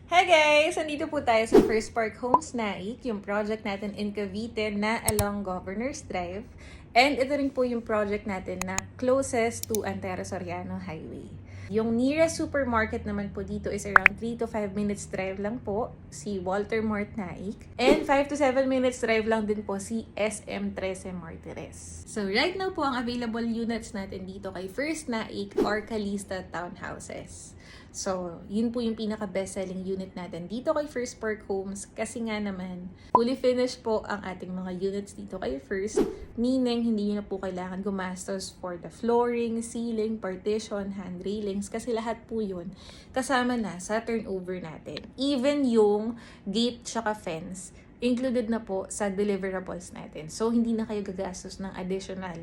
Hi guys! Nandito po tayo sa First Park Homes Naik, yung project natin in Cavite na along Governor's Drive. And ito rin po yung project natin na closest to Antero Soriano Highway. Yung nearest supermarket naman po dito is around 3 to 5 minutes drive lang po, si Walter Mart Naik. And 5 to 7 minutes drive lang din po si SM Trece Martires. So right now po ang available units natin dito kay First Naik or Calista Townhouses. So, yun po yung pinaka-best-selling unit natin dito kay First Park Homes kasi nga naman, fully finished po ang ating mga units dito kay First, meaning hindi nyo na po kailangan gumastos for the flooring, ceiling, partition, hand railings kasi lahat po yun kasama na sa turnover natin. Even yung gate tsaka fence, included na po sa deliverables natin. So, hindi na kayo gagastos ng additional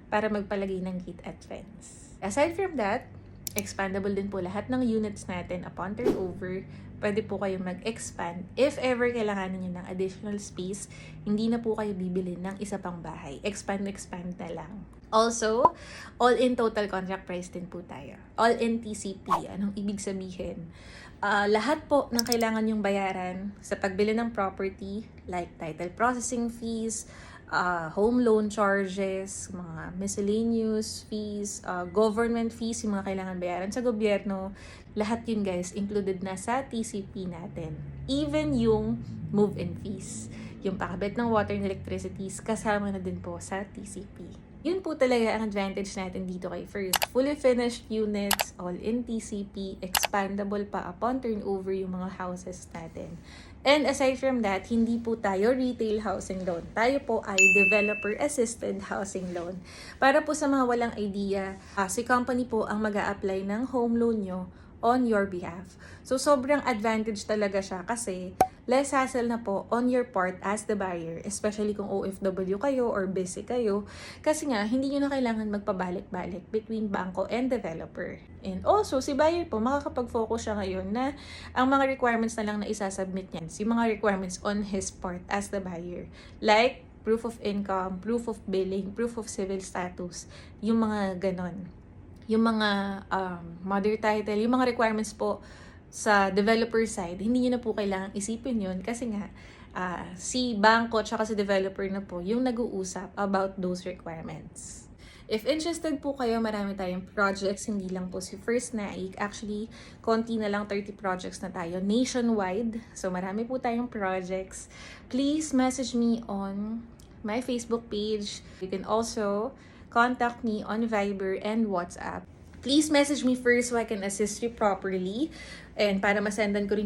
para magpalagay ng gate at fence. Aside from that, expandable din po lahat ng units natin upon turnover. Pwede po kayong mag-expand. If ever kailangan niyo ng additional space, hindi na po kayo bibili ng isa pang bahay. Expand na lang. Also, all-in total contract price din po tayo. All-in TCP. Anong ibig sabihin? Lahat po ng kailangan yung bayaran sa pagbili ng property, like title processing fees, home loan charges, mga miscellaneous fees, government fees, yung mga kailangan bayaran sa gobyerno, lahat yun guys, included na sa TCP natin. Even yung move-in fees, yung pakabit ng water and electricity, kasama na din po sa TCP. Yun po talaga ang advantage natin dito kay First. Fully finished units, all in TCP, expandable pa upon turnover yung mga houses natin. And aside from that, hindi po tayo retail housing loan. Tayo po ay developer-assisted housing loan. Para po sa mga walang idea, si company po ang mag-a-apply ng home loan nyo on your behalf. So, sobrang advantage talaga siya kasi less hassle na po on your part as the buyer, especially kung OFW kayo or busy kayo. Kasi nga, hindi nyo na kailangan magpabalik-balik between banko and developer. And also, si buyer po, makakapag-focus siya ngayon na ang mga requirements na lang na isasubmit niya, si mga requirements on his part as the buyer. Like, proof of income, proof of billing, proof of civil status, yung mga ganon. Yung mga mother title, yung mga requirements po sa developer side, hindi nyo na po kailangang isipin yun kasi nga si bangko at si developer na po yung nag-uusap about those requirements. If interested po kayo, marami tayong projects, hindi lang po si First Naik. Actually, konti na lang, 30 projects na tayo nationwide. So, marami po tayong projects. Please message me on my Facebook page. You can also contact me on Viber and WhatsApp. Please message me first so I can assist you properly and para masendan ko rin